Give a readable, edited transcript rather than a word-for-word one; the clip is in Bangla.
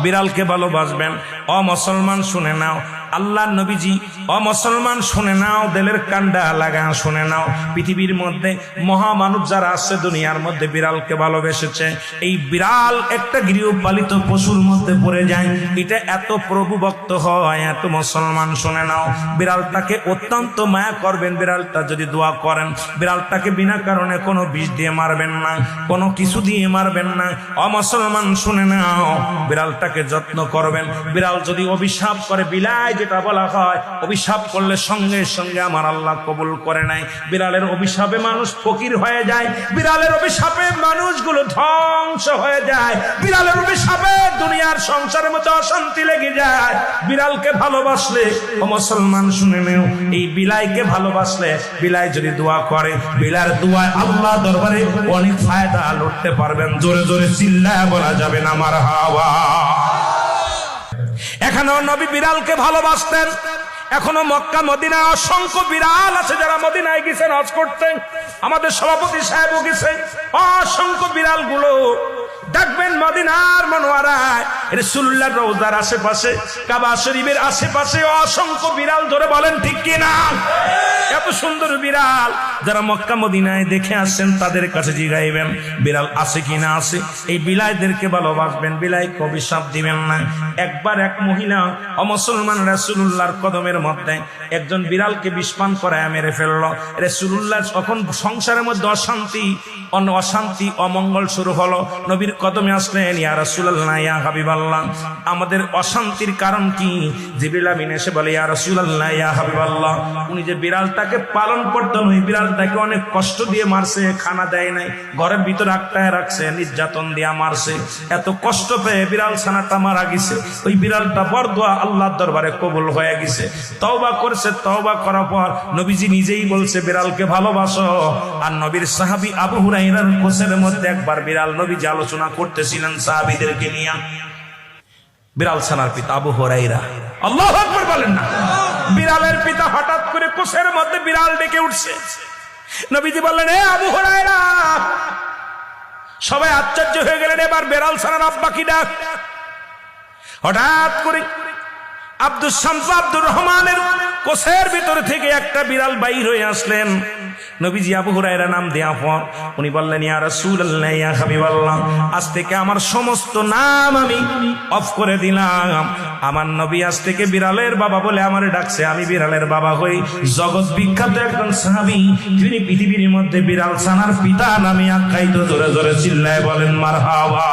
বিড়ালকে ভালোবাসবেন। ও মুসলমান শুনে নাও, আল্লাহ নবীজি, ও মুসলমান শুনে নাও, দিলের কান্ডা লাগা শুনে নাও, পৃথিবীর মধ্যে মহামানব যারা আছে দুনিয়ার মধ্যে বিড়ালকে ভালোবেসেছে। এই বিড়াল একটা গৃহপালিত পশুর মধ্যে পড়ে যায়, এটা এত প্রভুভক্ত হয়, এত মুসলমান শুনে নাও, বিড়ালটাকে অত্যন্ত মায়া করবেন। বিড়ালটা যদি দোয়া করেন, বিড়ালটাকে বিনা কারণে কোনো বিষ দিয়ে মারবেন না, কোনো কিছু দিয়ে মারবেন না। ও মুসলমান শুনে নাও, বিড়ালটাকে যত্ন করবেন। বিড়াল যদি অভিশাপ করে, বিলাই যেটা বলা হয়, অভিশাপ করলে সঙ্গে সঙ্গে আমার আল্লাহ কবুল করে নাই। বিড়ালের অভিশাপে মানুষ ফকির হয়ে যায়, বিড়ালের অভিশাপে মানুষগুলো ধ্বংস হয়ে যায়, বিড়ালের অভিশাপে দুনিয়ার সংসারের মধ্যে অশান্তি লেগে যায়। বিড়ালকে ভালোবাসলে, ও মুসলমান শুনে নেও, এই বিলাইকে ভালোবাসলে, বিলাই যদি দোয়া করে, বিলার দোয়ায় আল্লাহ দরবারে অনেক ফায়দা লুটতে পারবেন। জোরে জোরে চিল্লায় বলা যাবে না মারহাবা। এখানেও নবী বিড়ালকে ভালোবাসতেন। এখনো মক্কা মদিনায় অসংখ্য বিড়াল আছে যারা মদিনায় গেছেন হজ করতে। আমাদের সভাপতি সাহেবও গেছেন। অসংখ্য বিড়াল গুলো দেখবেন মদিনার মনোয়ারায়, রাসূলুল্লাহর রওজার আশেপাশে, কাবা শরীফের আশেপাশে অসংখ্য বিড়াল। ধরে বলেন ঠিক কিনা? এত সুন্দর বিড়াল যারা মক্কা মদিনায় দেখে আসছেন তাদের কাছে জিগাইবেন বিড়াল আছে কিনা আছে। এই বিলাইদেরকে ভালোবাসবেন, বিলাইকে অভিশাপ দিবেন না। একবার এক মহিলা অমুসলমান রাসূলুল্লাহর কদমের মধ্যে একজন বিড়ালকে বিষপান করায় মেরে ফেললো। রাসূলুল্লাহ তখন সংসারের মধ্যে অশান্তি অমঙ্গল শুরু হলো। নবীর কদমে আসলেন, ইয়া রাসূলুল্লাহ, ইয়া হাবিবাল্লাহ, আমাদের অশান্তির কারণ কি? জিবরিল আমিন এসে বলে, ইয়া রাসূলুল্লাহ, ইয়া হাবিবাল্লাহ, উনি যে বিড়ালটাকে পালন করতেন, ওই বিড়ালটাকে অনেক কষ্ট দিয়ে মারছে, খানা দেয় নাই, ঘরের ভিতর আটকায় রাখছে, নির্যাতন দিয়ে মারছে। এত কষ্ট পেয়ে বিড়াল ছানাটা মারা গেছে। ওই বিড়ালটা বরদোয়া আল্লাহর দরবারে কবুল হয়ে গেছে। তওবা করছে, তওবা করার পর নবীজি নিজেই বলছে বিড়ালকে ভালোবাসো। আর নবীর সাহাবী আবু হুরায়রার কোসের মধ্যে একবার বিড়াল নবীজি আলোচনা করতেছিলেন সাহাবীদেরকে নিয়ে। বিড়াল ছানার পিতা আবু হুরায়রা, আল্লাহু আকবার বলেন না। বিড়ালের পিতা হঠাৎ করে কোসের মধ্যে বিড়াল ডেকে উঠছে। নবীজি বললেন, এ আবু হুরায়রা। সবাই আশ্চর্য হয়ে গেলেন, এবার বিড়াল ছানার আব্বা কি ডাক। হঠাৎ করে আব্দুস শামস আব্দুর রহমানের কোসের ভিতর থেকে একটা বিড়াল বাইর হয়ে আসলেন। নবীজি আবু হুরায়রা নাম দেয়া পর উনি বললেন, ইয়া রাসূলুল্লাহ, ইয়া হাবিবাল্লাহ, আজ থেকে আমার সমস্ত নাম আমি অফ করে দিলাম। আমার নবী আজ থেকে বিড়ালের বাবা বলে আমারে ডাকছে, আমি বিড়ালের বাবা হই। জগৎ বিখ্যাত একজন সাহাবী, যিনি পৃথিবীর মধ্যে বিড়াল ছানার পিতা নামে আখ্যায়িত। জোরে জোরে চিল্লায় বলেন মারহাবা।